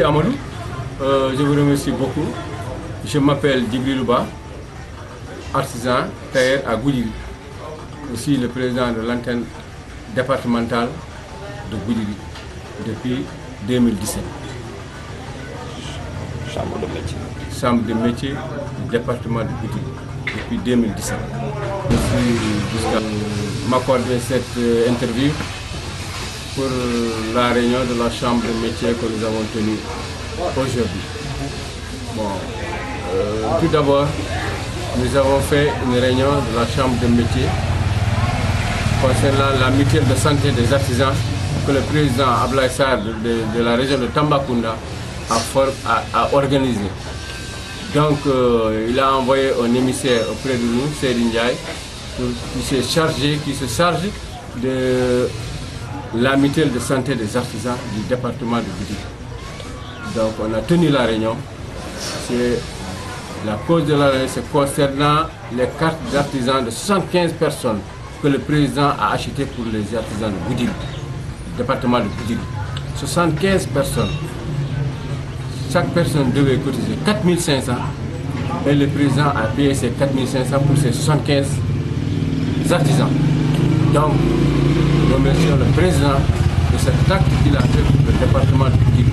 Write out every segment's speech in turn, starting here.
Amadou, je vous remercie beaucoup. Je m'appelle Djibril Louba, artisan tailleur à Goudiri. Je suis le président de l'antenne départementale de Goudiri depuis 2017. Chambre de métier. Chambre de métier du département de Goudiri depuis 2017. Je suis jusqu'à m'accorder cette interview pour la réunion de la chambre de métier que nous avons tenue aujourd'hui. Bon, tout d'abord, nous avons fait une réunion de la chambre de métier concernant la mutuelle de santé des artisans que le président Ablaye Sarr de la région de Tambacounda a organisé. Donc, il a envoyé un émissaire auprès de nous, Seydou Ndiaye, qui se charge de la mutuelle de santé des artisans du département de Goudiri. Donc on a tenu la réunion. La cause de la réunion, c'est concernant les cartes d'artisans de 75 personnes que le président a achetées pour les artisans de Goudiri, du département de Goudiri. 75 personnes. Chaque personne devait cotiser 4500 et le président a payé ces 4500 pour ces 75 artisans. Donc, nous remercions le président de cet acte qu'il a fait pour le département de Goudiri.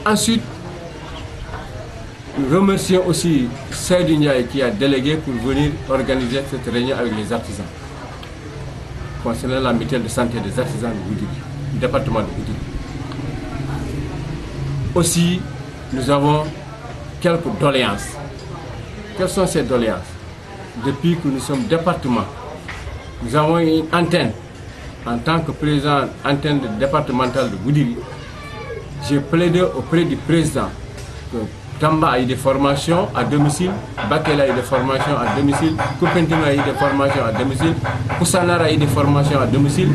Ensuite, nous remercions aussi Seydou Ndiaye qui a délégué pour venir organiser cette réunion avec les artisans concernant la mutuelle de santé des artisans de Goudiri, du département de Goudiri. Aussi, nous avons quelques doléances. Quelles sont ces doléances? Depuis que nous sommes département, nous avons une antenne. En tant que président antenne départementale de Goudiri, j'ai plaidé auprès du président que Tamba a eu des formations à domicile, Bakel a eu des formations à domicile, Kopentim a eu des formations à domicile, Koussanar a eu des formations à domicile.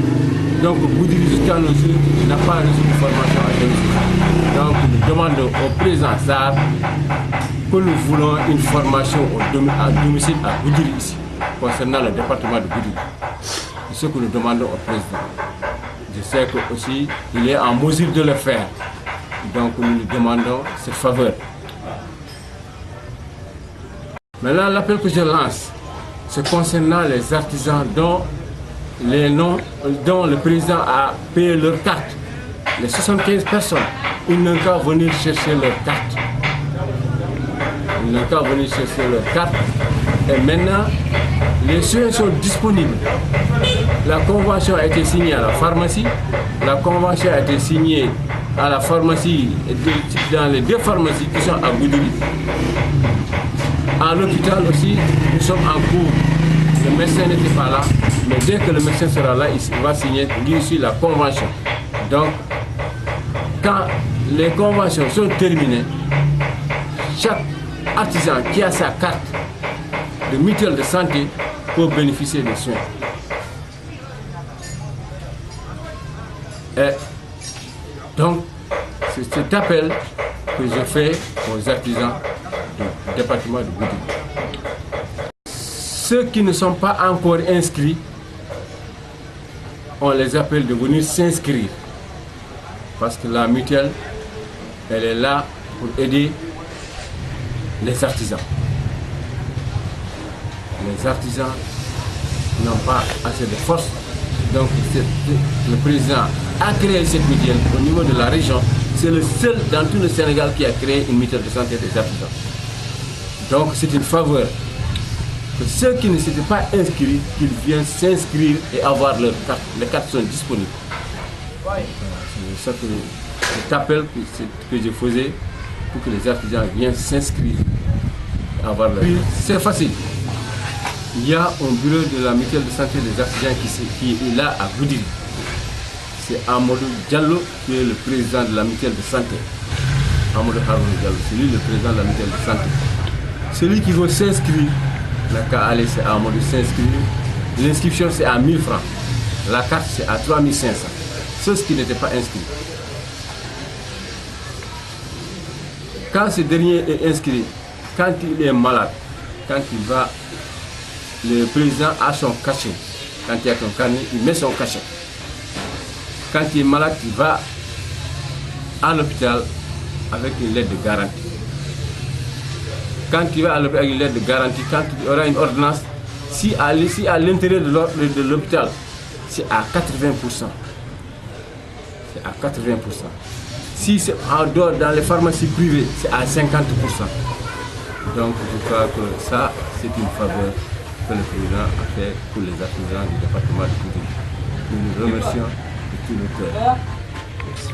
Donc Goudiri jusqu'à nos jours n'a pas reçu de formation à domicile. Donc nous demandons au président Sarr que nous voulons une formation à domicile à Goudiri ici, concernant le département de Goudiri. C'est ce que nous demandons au président. Je sais qu'aussi il est en mesure de le faire. Donc nous lui demandons cette faveur. Maintenant, l'appel que je lance, c'est concernant les artisans dont le président a payé leurs cartes. Les 75 personnes, ils n'ont qu'à venir chercher leurs cartes. Ils n'ont qu'à venir chercher leurs cartes. Et maintenant, les soins sont disponibles. La convention a été signée à la pharmacie. La convention a été signée à la pharmacie, dans les deux pharmacies qui sont à Goudiri. À l'hôpital aussi, nous sommes en cours. Le médecin n'était pas là, mais dès que le médecin sera là, il va signer lui aussi la convention. Donc, quand les conventions sont terminées, chaque artisan qui a sa carte de mutuelle de santé peut bénéficier des soins. Et donc, c'est cet appel que je fais aux artisans du département de Goudiri. Ceux qui ne sont pas encore inscrits, on les appelle de venir s'inscrire. Parce que la mutuelle, elle est là pour aider les artisans. Les artisans n'ont pas assez de force. Donc le président a créé cette mutuelle au niveau de la région. C'est le seul dans tout le Sénégal qui a créé une mutuelle de santé des artisans. Donc c'est une faveur que ceux qui ne s'étaient pas inscrits, qu'ils viennent s'inscrire et avoir leur carte. Les cartes sont disponibles. C'est cet appel que je faisais pour que les artisans viennent s'inscrire et avoir leur carte. C'est facile. Il y a un bureau de la mutuelle de santé des artisans qui est là à Goudiri. C'est Amadou Diallo qui est le président de la mutuelle de santé. Amadou Haroun Diallo, c'est lui le président de la mutuelle de santé. Celui qui veut s'inscrire, la cas aller c'est à Amadou s'inscrire. L'inscription c'est à 1000 francs. La carte c'est à 3500. Ceux qui n'étaient pas inscrits. Quand ce dernier est inscrit, quand il est malade, quand il va, le président a son cachet. Quand il y a son carnet, il met son cachet. Quand il est malade, il va à l'hôpital avec une lettre de garantie. Quand tu vas à l'hôpital avec une lettre de garantie, quand tu auras une ordonnance, si à l'intérieur de l'hôpital, c'est à 80%. C'est à 80%. Si c'est en dehors dans les pharmacies privées, c'est à 50%. Donc je crois que ça, c'est une faveur que le président a fait pour les artisans du département de Goudiri. Nous nous remercions de tout le cœur. Merci.